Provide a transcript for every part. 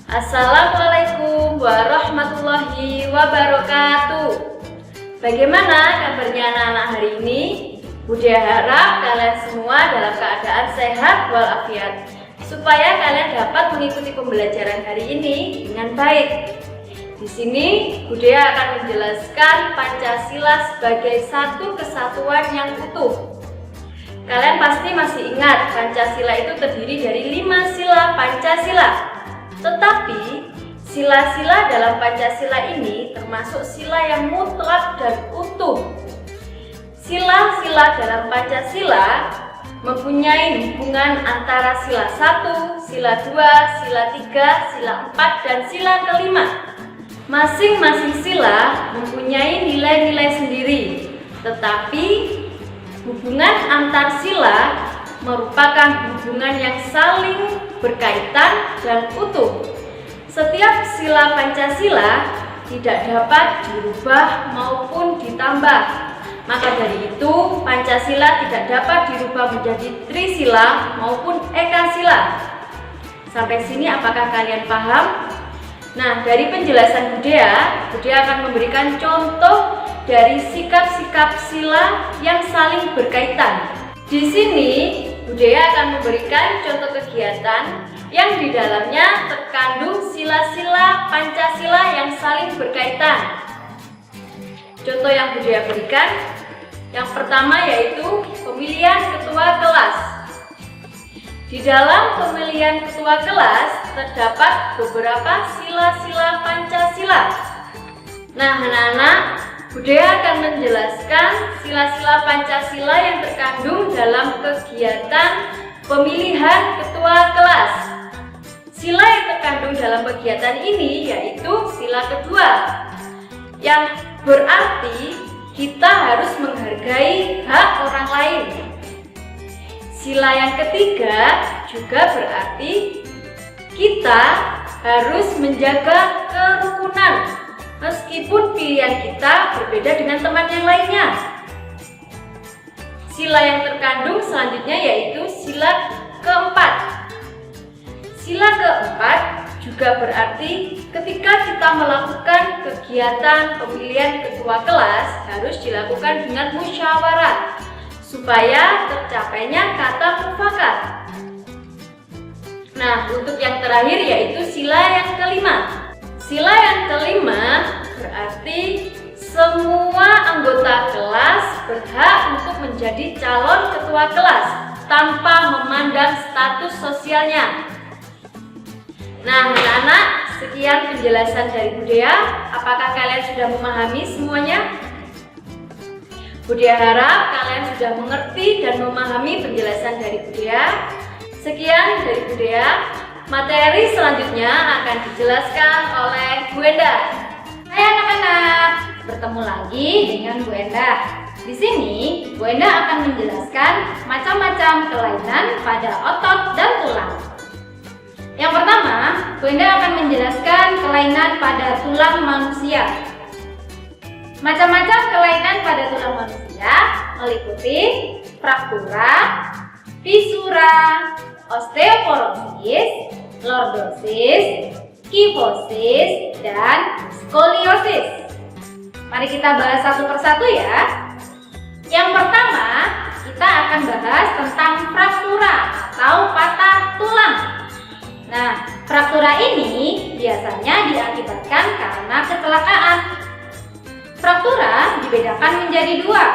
Assalamualaikum warahmatullahi wabarakatuh. Bagaimana kabarnya anak-anak hari ini? Budi harap kalian semua dalam keadaan sehat walafiat, supaya kalian dapat mengikuti pembelajaran hari ini dengan baik. Di sini Budi akan menjelaskan Pancasila sebagai satu kesatuan yang utuh. Kalian pasti masih ingat Pancasila itu terdiri dari 5 sila Pancasila. Tetapi sila-sila dalam Pancasila ini termasuk sila yang mutlak dan utuh. Sila-sila dalam Pancasila mempunyai hubungan antara sila 1, sila 2, sila 3, sila 4, dan sila kelima. Masing-masing sila mempunyai nilai-nilai sendiri, tetapi hubungan antar sila merupakan hubungan yang saling berkaitan dan utuh. Setiap sila Pancasila tidak dapat dirubah maupun ditambah. Maka dari itu, Pancasila tidak dapat dirubah menjadi Trisila maupun Ekasila. Sampai sini apakah kalian paham? Nah, dari penjelasan Budaya akan memberikan contoh dari sikap-sikap sila yang saling berkaitan. Di sini Budaya akan memberikan contoh kegiatan yang di dalamnya terkandung sila-sila Pancasila yang saling berkaitan. Contoh yang Budaya berikan, yang pertama yaitu pemilihan ketua kelas. Di dalam pemilihan ketua kelas terdapat beberapa sila-sila Pancasila. Nah, anak-anak, Budaya akan menjelaskan sila-sila Pancasila yang terkandung dalam kegiatan pemilihan ketua kelas. Sila yang terkandung dalam kegiatan ini yaitu sila kedua, yang berarti kita harus menghargai hak orang lain. Sila yang ketiga juga berarti kita harus menjaga kerukunan, meskipun pilihan kita berbeda dengan teman yang lainnya. Sila yang terkandung selanjutnya yaitu sila keempat. Sila keempat juga berarti ketika kita melakukan kegiatan pemilihan ketua kelas harus dilakukan dengan musyawarah supaya tercapainya kata mufakat. Nah, untuk yang terakhir yaitu sila yang kelima. Sila yang kelima berarti semua anggota kelas berhak untuk menjadi calon ketua kelas tanpa memandang status sosialnya. Nah, anak-anak, sekian penjelasan dari Budaya. Apakah kalian sudah memahami semuanya? Budaya harap kalian sudah mengerti dan memahami penjelasan dari Budaya. Sekian dari Budaya. Materi selanjutnya akan dijelaskan oleh Bu Endah. Hai anak-anak, bertemu lagi dengan Bu Endah. Di sini Bu Endah akan menjelaskan macam-macam kelainan pada otot dan tulang. Yang pertama, Bu Endah akan menjelaskan kelainan pada tulang manusia. Macam-macam kelainan pada tulang manusia meliputi fraktura, fisura, osteoporosis, lordosis, kifosis, dan skoliosis. Mari kita bahas satu persatu ya. Yang pertama, kita akan bahas tentang fraktura atau patah tulang. Nah, fraktura ini biasanya diakibatkan karena kecelakaan. Fraktura dibedakan menjadi dua.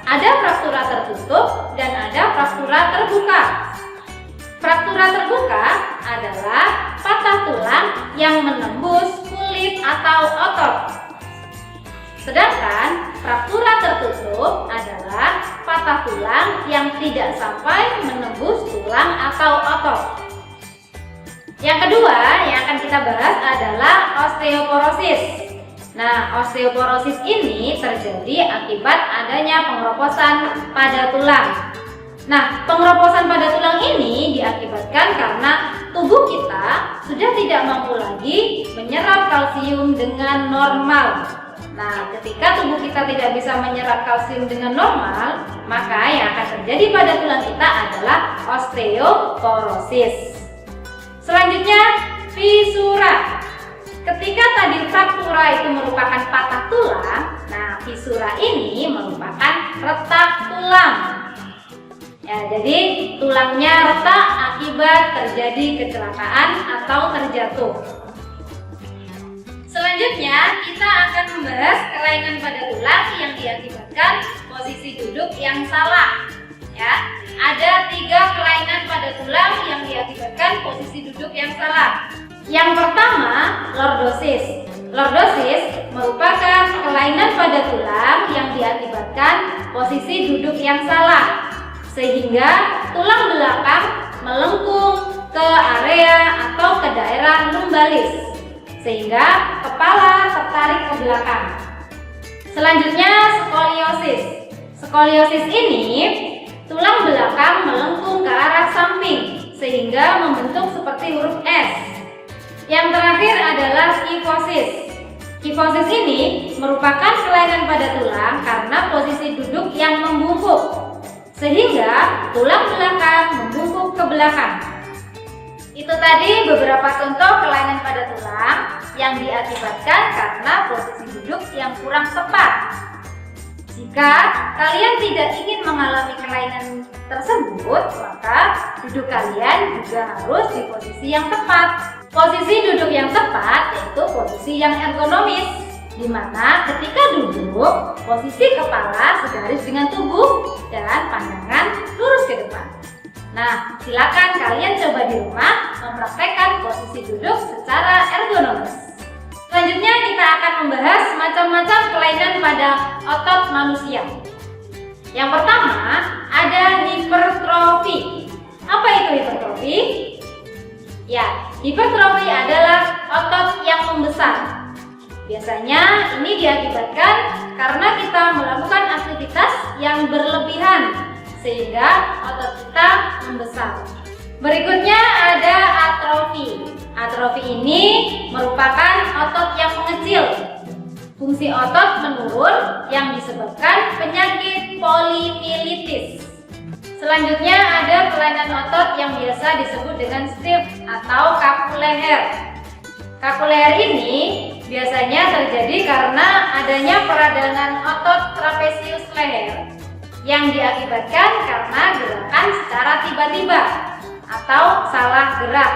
Ada fraktura tertutup dan ada fraktura terbuka. Fraktura terbuka adalah patah tulang yang menembus kulit atau otot. Sedangkan fraktura tertutup adalah patah tulang yang tidak sampai menembus tulang atau otot. Yang kedua yang akan kita bahas adalah osteoporosis. Nah, osteoporosis ini terjadi akibat adanya pengeroposan pada tulang. Nah, pengeroposan pada tulang ini diakibatkan karena tubuh kita sudah tidak mampu lagi menyerap kalsium dengan normal. Nah, ketika tubuh kita tidak bisa menyerap kalsium dengan normal, maka yang akan terjadi pada tulang kita adalah osteoporosis. Selanjutnya fisura. Ketika tadi fraktura itu merupakan patah tulang, nah fisura ini merupakan retak tulang. Ya, jadi tulangnya retak akibat terjadi kecelakaan atau terjatuh. Selanjutnya kita akan membahas kelainan pada tulang yang diakibatkan posisi duduk yang salah. Ya, ada 3 kelainan pada tulang yang diakibatkan posisi duduk yang salah. Yang pertama, lordosis. Lordosis merupakan kelainan pada tulang yang diakibatkan posisi duduk yang salah, sehingga tulang belakang melengkung ke area atau ke daerah lumbalis, sehingga kepala tertarik ke belakang. Selanjutnya, skoliosis. Skoliosis ini tulang belakang melengkung ke arah samping sehingga membentuk seperti huruf S. Yang terakhir adalah kifosis. Kifosis ini merupakan kelainan pada tulang karena posisi duduk yang membungkuk, sehingga tulang belakang membungkuk ke belakang. Itu tadi beberapa contoh kelainan pada tulang yang diakibatkan karena posisi duduk yang kurang tepat. Jika kalian tidak ingin mengalami kelainan tersebut, maka duduk kalian juga harus di posisi yang tepat. Posisi duduk yang tepat yaitu posisi yang ergonomis, di mana ketika duduk, posisi kepala segaris dengan tubuh dan pandangan lurus ke depan. Nah, silakan kalian coba di rumah mempraktekkan posisi duduk secara ergonomis. Selanjutnya kita akan membahas macam-macam kelainan pada otot manusia. Yang pertama ada hipertrofi. Apa itu hipertrofi? Ya, hipertrofi adalah otot yang membesar. Biasanya ini diakibatkan karena kita melakukan aktivitas yang berlebihan sehingga otot kita membesar. Berikutnya ada atrofi. Atrofi ini merupakan otot yang mengecil. Fungsi otot menurun yang disebabkan penyakit polimielitis. Selanjutnya ada kelainan otot yang biasa disebut dengan stiff atau kaku leher. Kaku leher ini biasanya terjadi karena adanya peradangan otot trapesius leher yang diakibatkan karena gerakan secara tiba-tiba atau salah gerak.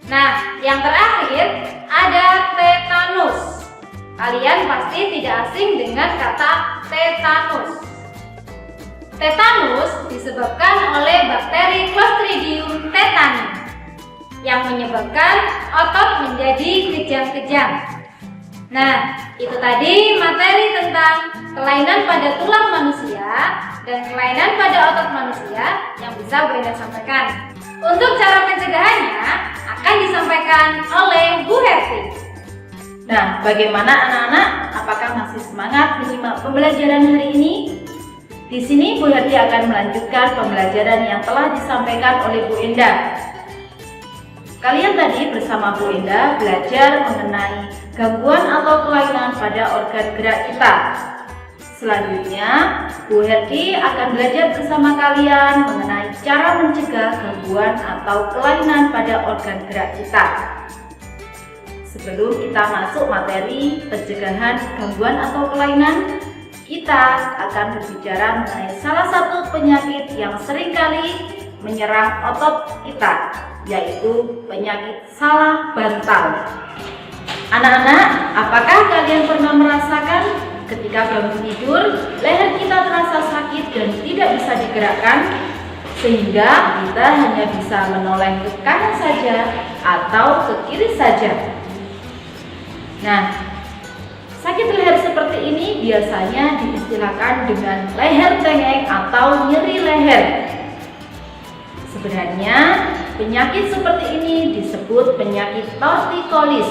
Nah, yang terakhir ada tetanus. Kalian pasti tidak asing dengan kata tetanus. Tetanus disebabkan oleh bakteri Clostridium tetani yang menyebabkan otot menjadi kejang-kejang. Nah, itu tadi materi tentang kelainan pada tulang manusia dan kelainan pada otot manusia yang bisa Bu Enda sampaikan. Untuk cara pencegahannya akan disampaikan oleh Bu Herti. Nah, bagaimana anak-anak? Apakah masih semangat menyimak pembelajaran hari ini? Di sini Bu Herti akan melanjutkan pembelajaran yang telah disampaikan oleh Bu Enda. Kalian tadi bersama Bu Enda belajar mengenai gangguan atau kelainan pada organ gerak kita. Selanjutnya, Bu Herti akan belajar bersama kalian mengenai cara mencegah gangguan atau kelainan pada organ gerak kita. Sebelum kita masuk materi pencegahan gangguan atau kelainan, kita akan berbicara mengenai salah satu penyakit yang seringkali menyerang otot kita, yaitu penyakit salah bantal. Anak-anak, apakah kalian pernah merasakan ketika bangun tidur, leher kita terasa sakit dan tidak bisa digerakkan, sehingga kita hanya bisa menoleh ke kanan saja atau ke kiri saja? Nah, sakit leher seperti ini biasanya diistilahkan dengan leher tengek atau nyeri leher. Sebenarnya, penyakit seperti ini disebut penyakit tortikolis,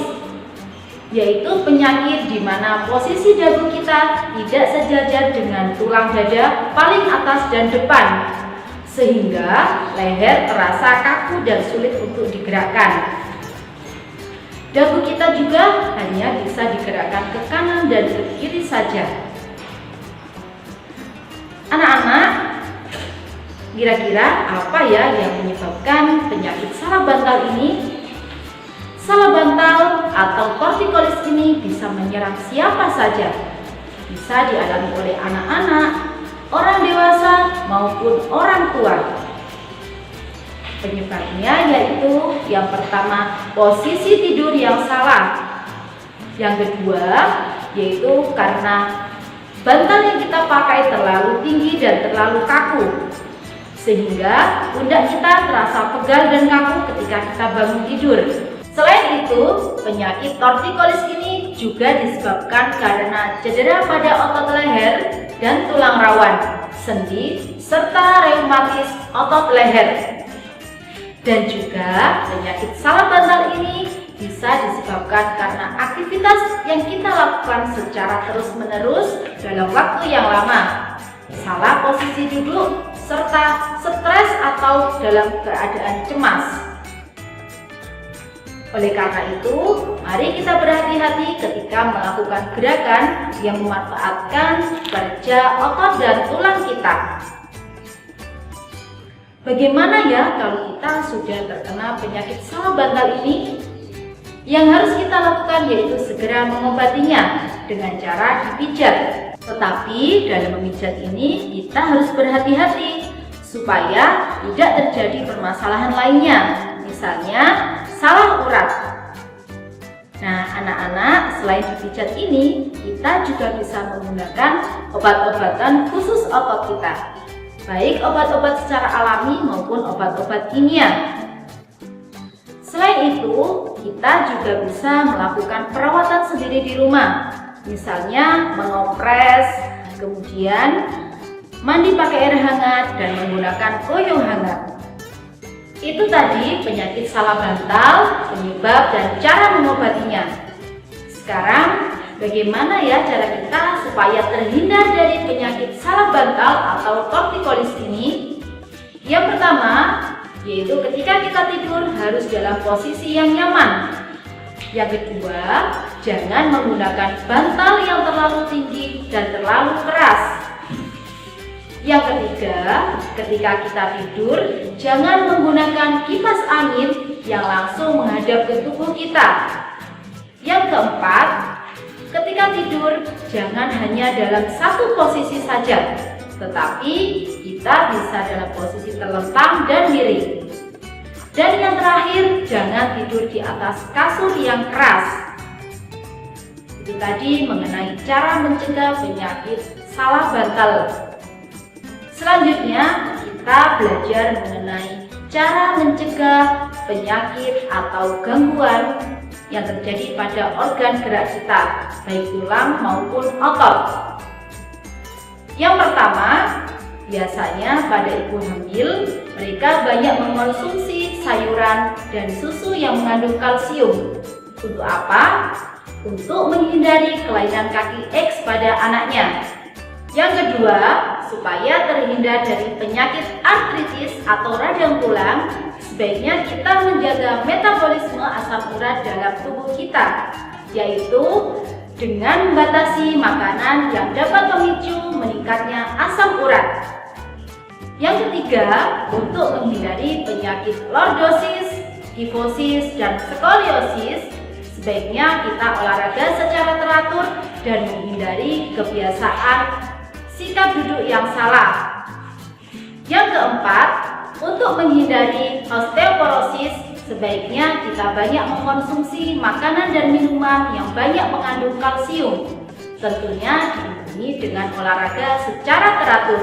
yaitu penyakit di mana posisi dagu kita tidak sejajar dengan tulang dada paling atas dan depan, sehingga leher terasa kaku dan sulit untuk digerakkan. Dagu kita juga hanya bisa digerakkan ke kanan dan ke kiri saja. Anak-anak, kira-kira apa ya yang menyebabkan penyakit salah bantal ini? Salah bantal atau tortikolis ini bisa menyerang siapa saja. Bisa dialami oleh anak-anak, orang dewasa maupun orang tua. Penyebabnya yaitu yang pertama, posisi tidur yang salah. Yang kedua, yaitu karena bantal yang kita pakai terlalu tinggi dan terlalu kaku, sehingga pundak kita terasa pegal dan kaku ketika kita bangun tidur. Selain itu, penyakit tortikolis ini juga disebabkan karena cedera pada otot leher dan tulang rawan, sendi, serta reumatis otot leher. Dan juga penyakit salah bantal ini bisa disebabkan karena aktivitas yang kita lakukan secara terus-menerus dalam waktu yang lama, salah posisi duduk, serta stres atau dalam keadaan cemas. Oleh karena itu, mari kita berhati-hati ketika melakukan gerakan yang memanfaatkan kerja otot dan tulang kita. Bagaimana ya kalau kita sudah terkena penyakit salah bantal ini? Yang harus kita lakukan yaitu segera mengobatinya dengan cara dipijat. Tetapi dalam memijat ini kita harus berhati-hati supaya tidak terjadi permasalahan lainnya, misalnya salah urat. Nah, anak-anak, selain dipijat ini, kita juga bisa menggunakan obat-obatan khusus otot kita, baik obat-obat secara alami maupun obat-obat kimia. Selain itu, kita juga bisa melakukan perawatan sendiri di rumah, misalnya mengompres, kemudian mandi pakai air hangat dan menggunakan koyo hangat. Itu tadi penyakit salah bantal, penyebab dan cara mengobatinya. Sekarang, bagaimana ya cara kita supaya terhindar dari penyakit salah bantal atau tortikolis ini? Yang pertama, yaitu ketika kita tidur harus dalam posisi yang nyaman. Yang kedua, jangan menggunakan bantal yang terlalu tinggi dan terlalu keras. Yang ketiga, ketika kita tidur, jangan menggunakan kipas angin yang langsung menghadap ke tubuh kita. Yang keempat, ketika tidur, jangan hanya dalam satu posisi saja, tetapi kita bisa dalam posisi terlentang dan miring. Dan yang terakhir, jangan tidur di atas kasur yang keras. Itu tadi mengenai cara mencegah penyakit salah bantal. Selanjutnya, kita belajar mengenai cara mencegah penyakit atau gangguan yang terjadi pada organ gerak kita, baik tulang maupun otot. Yang pertama, biasanya pada ibu hamil, mereka banyak mengkonsumsi sayuran dan susu yang mengandung kalsium. Untuk apa? Untuk menghindari kelainan kaki X pada anaknya. Yang kedua, supaya terhindar dari penyakit artritis atau radang tulang, sebaiknya kita menjaga metabolisme asam urat dalam tubuh kita, yaitu dengan membatasi makanan yang dapat memicu meningkatnya asam urat. Yang ketiga, untuk menghindari penyakit lordosis, kifosis, dan skoliosis, sebaiknya kita olahraga secara teratur dan menghindari kebiasaan sikap duduk yang salah. Yang keempat, untuk menghindari osteoporosis, sebaiknya kita banyak mengkonsumsi makanan dan minuman yang banyak mengandung kalsium. Tentunya diimbangi dengan olahraga secara teratur.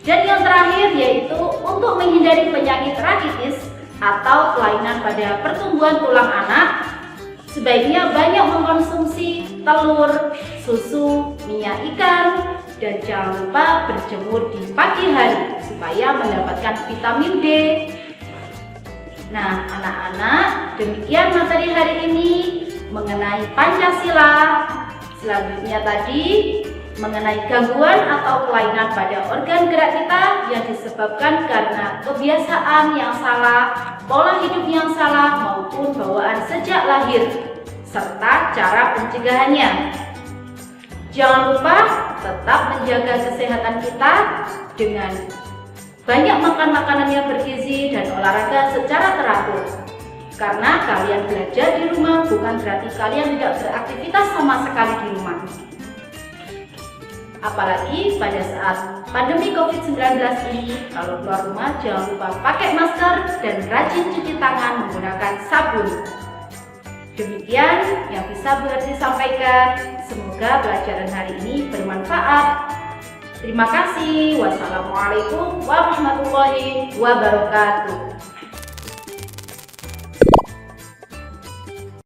Dan yang terakhir yaitu untuk menghindari penyakit rakitis atau kelainan pada pertumbuhan tulang anak, sebaiknya banyak mengkonsumsi telur, susu, minyak ikan, dan jangan lupa berjemur di pagi hari supaya mendapatkan vitamin D. Nah, anak-anak, demikian materi hari ini mengenai Pancasila. Selanjutnya tadi mengenai gangguan atau kelainan pada organ gerak kita yang disebabkan karena kebiasaan yang salah, pola hidup yang salah maupun bawaan sejak lahir, serta cara pencegahannya. Jangan lupa tetap menjaga kesehatan kita dengan banyak makan makanan yang bergizi dan olahraga secara teratur. Karena kalian belajar di rumah bukan berarti kalian tidak beraktivitas sama sekali di rumah. Apalagi pada saat pandemi COVID-19 ini, kalau keluar rumah jangan lupa pakai masker dan rajin cuci tangan menggunakan sabun. Demikian yang bisa Bu Herti sampaikan. Semoga pelajaran hari ini bermanfaat. Terima kasih. Wassalamualaikum warahmatullahi wabarakatuh.